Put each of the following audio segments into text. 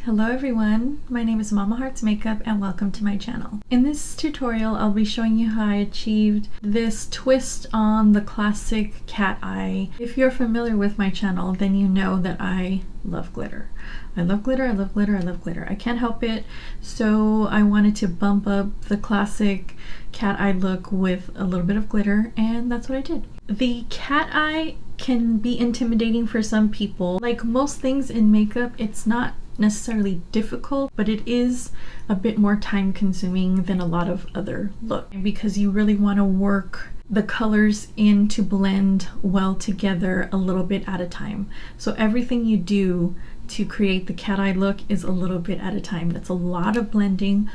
Hello everyone, my name is Mama Hearts Makeup and welcome to my channel. In this tutorial I'll be showing you how I achieved this twist on the classic cat eye. If you're familiar with my channel then you know that I love glitter. I love glitter, I love glitter, I love glitter. I can't help it, so I wanted to bump up the classic cat eye look with a little bit of glitter, and that's what I did. The cat eye can be intimidating for some people. Like most things in makeup, it's not necessarily difficult, but it is a bit more time consuming than a lot of other looks because you really want to work the colors in to blend well together a little bit at a time. So everything you do to create the cat eye look is a little bit at a time. That's a lot of blending,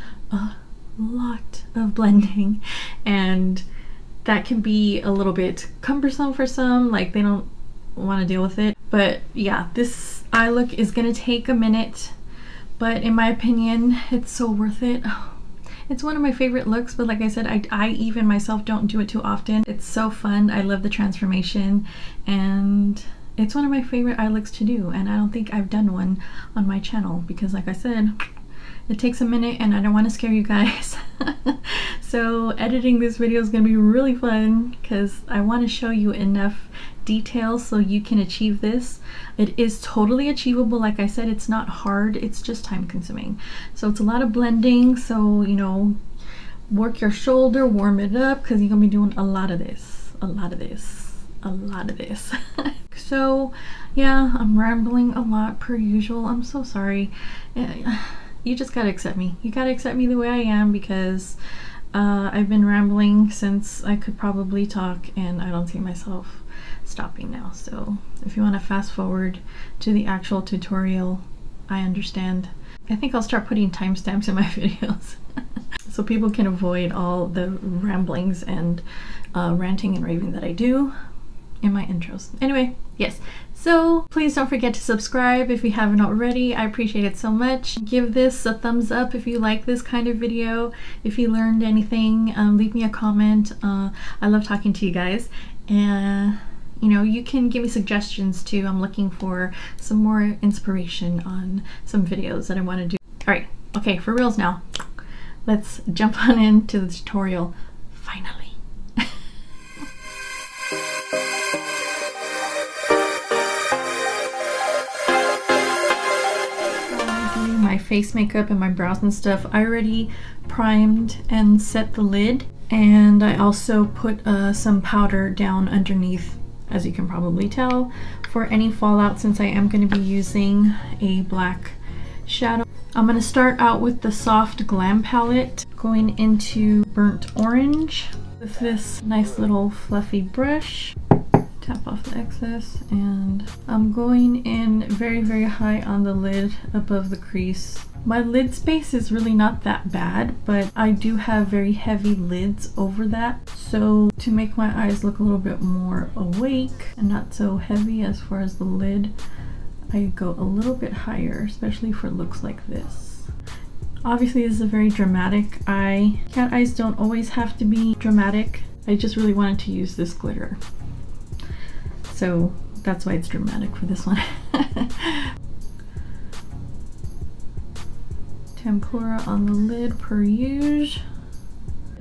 and that can be a little bit cumbersome for some, like they don't want to deal with it. But yeah, this eye look is gonna take a minute, but in my opinion it's so worth it. It's one of my favorite looks, but like I said, I even myself don't do it too often. It's so fun. I love the transformation, and it's one of my favorite eye looks to do, and I don't think I've done one on my channel because like I said, it takes a minute and I don't want to scare you guys. So editing this video is going to be really fun because I want to show you enough details so you can achieve this. It is totally achievable. Like I said, it's not hard, it's just time consuming. So it's a lot of blending, so you know, work your shoulder, warm it up, because you're going to be doing a lot of this, a lot of this, a lot of this. So yeah, I'm rambling a lot per usual. I'm so sorry. You just gotta accept me. You gotta accept me the way I am because I've been rambling since I could probably talk, and I don't see myself stopping now. So if you want to fast forward to the actual tutorial, I understand. I think I'll start putting timestamps in my videos so people can avoid all the ramblings and ranting and raving that I do in my intros. Anyway, yes, so please don't forget to subscribe if you haven't already. I appreciate it so much. Give this a thumbs up if you like this kind of video. If you learned anything, leave me a comment. I love talking to you guys, and you know, you can give me suggestions too. I'm looking for some more inspiration on some videos that I want to do. All right, okay, for reals now. Let's jump on into the tutorial finally. My face makeup and my brows and stuff, I already primed and set the lid, and I also put some powder down underneath, as you can probably tell, for any fallout, since I am going to be using a black shadow. I'm going to start out with the soft Glam palette, going into burnt orange with this nice little fluffy brush. Tap off the excess, and I'm going in very, very high on the lid above the crease. My lid space is really not that bad, but I do have very heavy lids over that. So to make my eyes look a little bit more awake and not so heavy as far as the lid, I go a little bit higher, especially for looks like this. Obviously this is a very dramatic eye. Cat eyes don't always have to be dramatic. I just really wanted to use this glitter, so that's why it's dramatic for this one. Tempura on the lid per usual.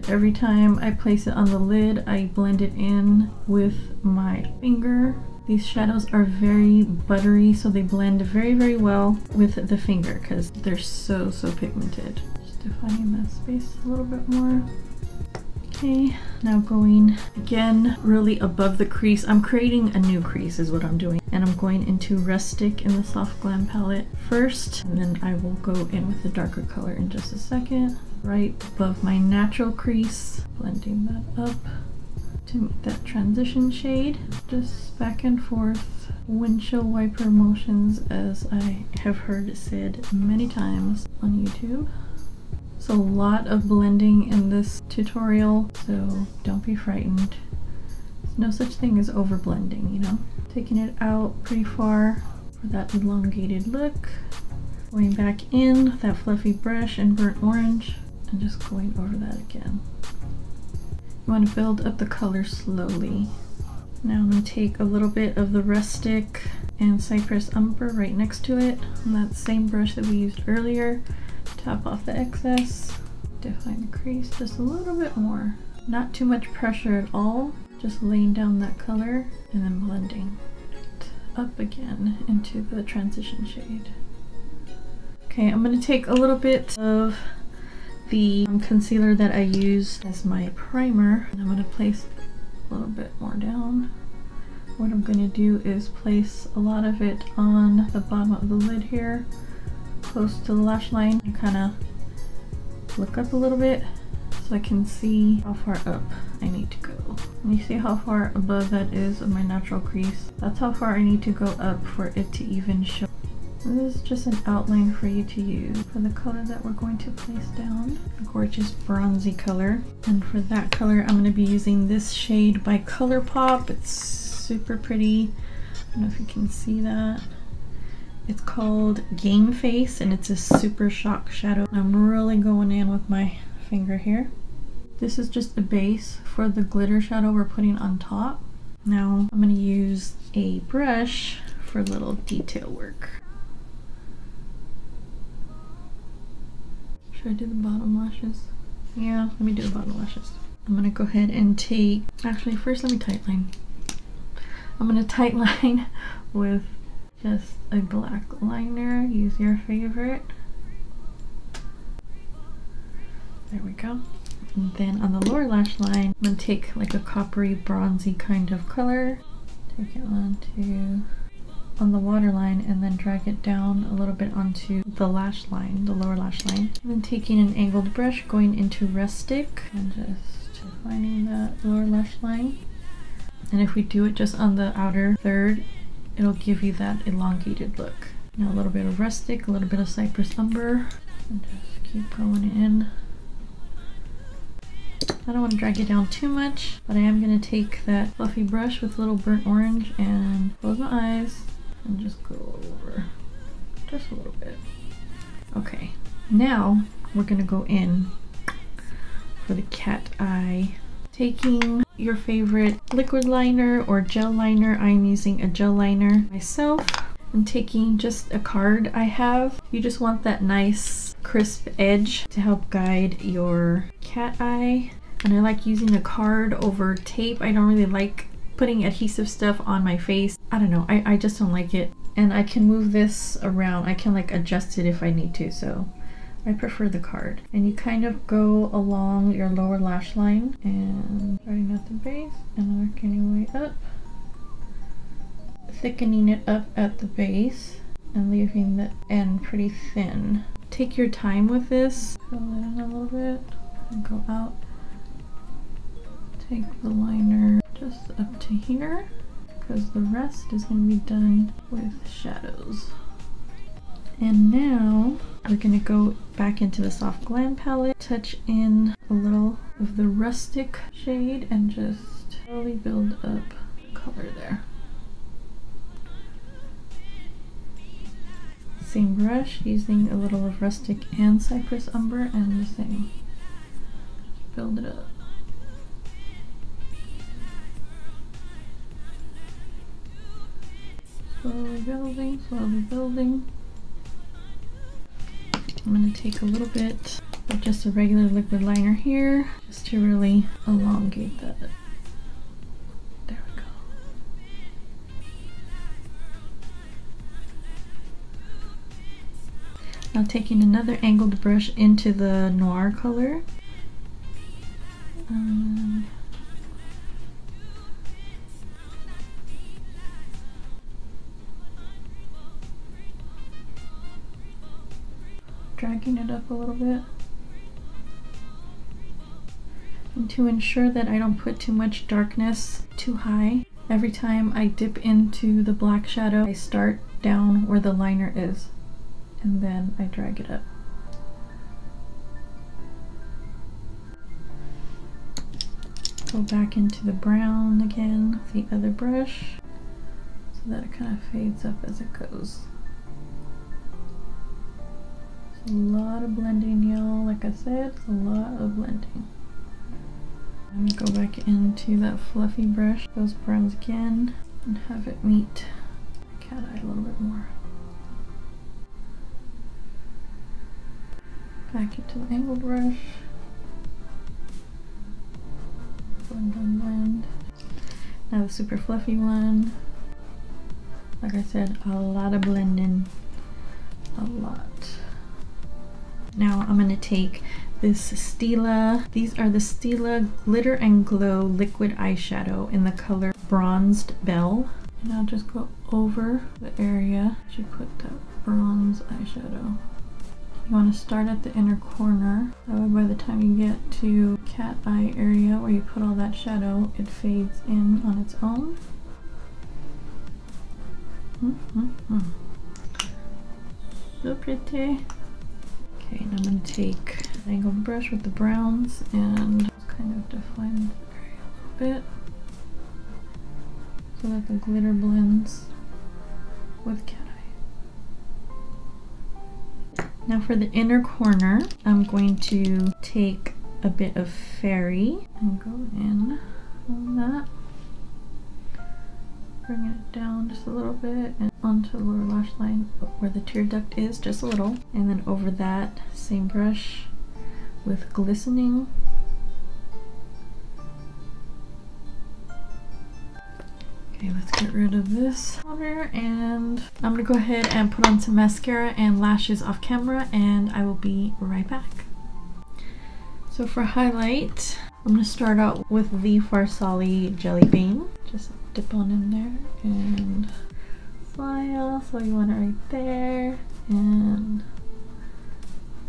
Every time I place it on the lid, I blend it in with my finger. These shadows are very buttery, so they blend very, very well with the finger because they're so, so pigmented. Just defining that space a little bit more. Okay, now going again really above the crease. I'm creating a new crease is what I'm doing, and I'm going into Rustic in the Soft Glam palette first, and then I will go in with the darker color in just a second. Right above my natural crease, blending that up to make that transition shade. Just back and forth, windshield wiper motions, as I have heard said many times on YouTube. So a lot of blending in this tutorial, so don't be frightened. There's no such thing as over blending, you know. Taking it out pretty far for that elongated look. Going back in with that fluffy brush and burnt orange, and just going over that again. You want to build up the color slowly. Now I'm going to take a little bit of the rustic and cypress umber right next to it on that same brush that we used earlier. Tap off the excess, define the crease just a little bit more. Not too much pressure at all, just laying down that color and then blending it up again into the transition shade. Okay, I'm going to take a little bit of the concealer that I used as my primer, and I'm going to place a little bit more down. What I'm going to do is place a lot of it on the bottom of the lid here, close to the lash line, and kind of look up a little bit so I can see how far up I need to go. And you see how far above that is of my natural crease? That's how far I need to go up for it to even show. This is just an outline for you to use for the color that we're going to place down. A gorgeous bronzy color. And for that color, I'm going to be using this shade by ColourPop. It's super pretty. I don't know if you can see that. It's called Game Face, and it's a super shock shadow. I'm really going in with my finger here. This is just the base for the glitter shadow we're putting on top. Now I'm going to use a brush for little detail work. Should I do the bottom lashes? Yeah, let me do the bottom lashes. I'm gonna go ahead and take, actually first let me tightline. I'm gonna tightline with just a black liner. Use your favorite. There we go. And then on the lower lash line, I'm gonna take like a coppery bronzy kind of color. Take it on the waterline and then drag it down a little bit onto the lash line, the lower lash line. And then taking an angled brush, going into rustic and just defining that lower lash line. And if we do it just on the outer third, it'll give you that elongated look. Now a little bit of rustic, a little bit of cypress umber, and just keep going in. I don't want to drag it down too much, but I am going to take that fluffy brush with a little burnt orange and close my eyes and just go over just a little bit. Okay, now we're going to go in for the cat eye. Taking your favorite liquid liner or gel liner. I'm using a gel liner myself. I'm taking just a card I have. You just want that nice crisp edge to help guide your cat eye. And I like using a card over tape. I don't really like putting adhesive stuff on my face. I don't know, I just don't like it. And I can move this around. I can like adjust it if I need to, so I prefer the card. And you kind of go along your lower lash line and starting at the base and working your way up. Thickening it up at the base and leaving the end pretty thin. Take your time with this. Fill it in a little bit and go out. Take the liner just up to here because the rest is going to be done with shadows. And now we're going to go back into the Soft Glam palette, touch in a little of the rustic shade and just slowly build up the color there. Same brush, using a little of rustic and cypress umber and the same. Build it up. Slowly building, slowly building. I'm going to take a little bit of just a regular liquid liner here, just to really elongate that. There we go. Now taking another angled brush into the noir color. Dragging it up a little bit. And to ensure that I don't put too much darkness too high, every time I dip into the black shadow, I start down where the liner is, and then I drag it up. Go back into the brown again with the other brush, so that it kind of fades up as it goes. A lot of blending, y'all. Like I said, a lot of blending. I'm gonna go back into that fluffy brush, those browns again, and have it meet cat eye a little bit more. Back into the angled brush. Blend, blend, blend. Now the super fluffy one. Like I said, a lot of blending. A lot. Now I'm gonna take this Stila. These are the Stila Glitter and Glow Liquid Eyeshadow in the color Bronzed Belle. And I'll just go over the area that you put that bronze eyeshadow. You want to start at the inner corner. That way by the time you get to cat eye area where you put all that shadow, it fades in on its own. So pretty. Okay, and I'm going to take an angled brush with the browns and just kind of define the area a little bit so that the glitter blends with cat eye. Now for the inner corner, I'm going to take a bit of fairy and go in on that. Bring it down just a little bit and onto the lower lash line where the tear duct is, just a little. And then over that same brush with glistening. Okay, let's get rid of this powder and I'm gonna go ahead and put on some mascara and lashes off camera and I will be right back. So for highlight, I'm gonna start out with the Farsali Jelly Bean. Just dip on in there and smile, so you want it right there, and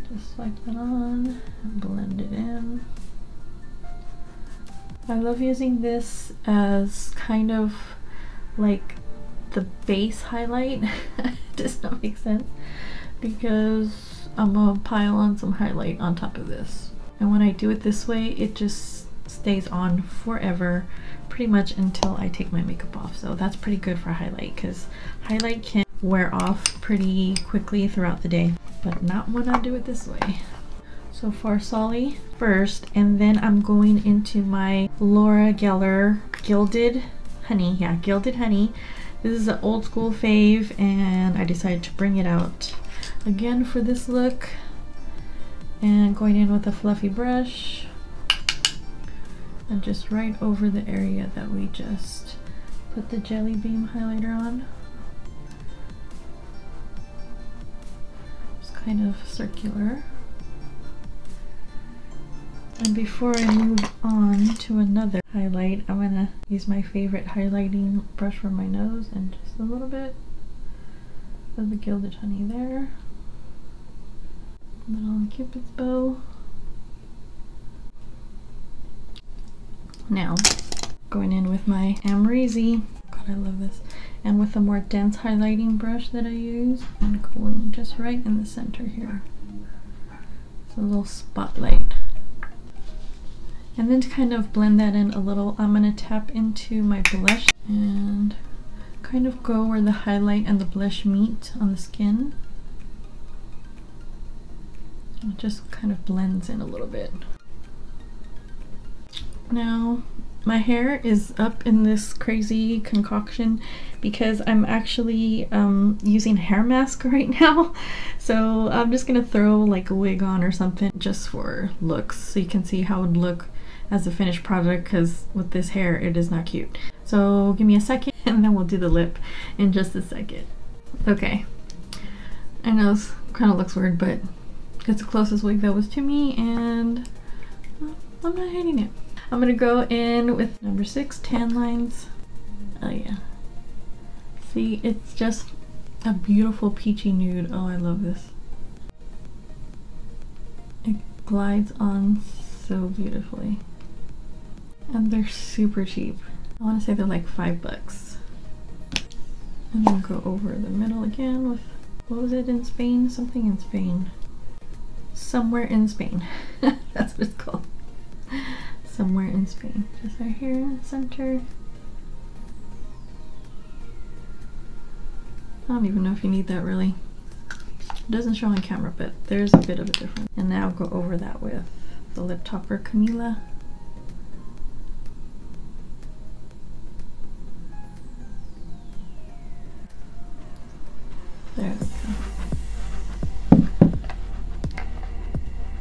just swipe that on and blend it in. I love using this as kind of like the base highlight. Does that make sense? Because I'm gonna pile on some highlight on top of this. And when I do it this way, it just stays on forever, pretty much until I take my makeup off. So that's pretty good for highlight because highlight can wear off pretty quickly throughout the day, but not when I do it this way. So Farsali first, and then I'm going into my Laura Geller Gilded Honey. Yeah, Gilded Honey. This is an old school fave and I decided to bring it out again for this look. And going in with a fluffy brush and just right over the area that we just put the Jelly Bean highlighter on. Just kind of circular. And before I move on to another highlight, I'm gonna use my favorite highlighting brush for my nose and just a little bit of the Gilded Honey there. And then on the Cupid's bow. Now, going in with my Amrezy. God, I love this. And with a more dense highlighting brush that I use, I'm going just right in the center here. It's a little spotlight. And then to kind of blend that in a little, I'm going to tap into my blush and kind of go where the highlight and the blush meet on the skin. It just kind of blends in a little bit. Now my hair is up in this crazy concoction because I'm actually using a hair mask right now. So I'm just gonna throw like a wig on or something just for looks, so you can see how it would look as a finished product, because with this hair it is not cute. So give me a second and then we'll do the lip in just a second. Okay, I know this kind of looks weird, but it's the closest wig that was to me and I'm not hating it. I'm gonna go in with number 6 tan lines. Oh yeah. See, it's just a beautiful peachy nude. Oh, I love this. It glides on so beautifully. And they're super cheap. I wanna say they're like $5. And then go over the middle again with, what was it in Spain? Something in Spain. Somewhere in Spain. That's what it's called. Somewhere in Spain. Just right here in the center. I don't even know if you need that really. It doesn't show on camera, but there's a bit of a difference. And now go over that with the Lip Topper Camila. There we go.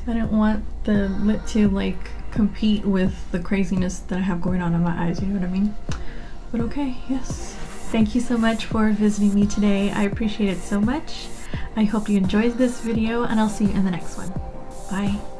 I didn't want the lip to like compete with the craziness that I have going on in my eyes, you know what I mean? But okay, yes. Thank you so much for visiting me today. I appreciate it so much. I hope you enjoyed this video, and I'll see you in the next one. Bye.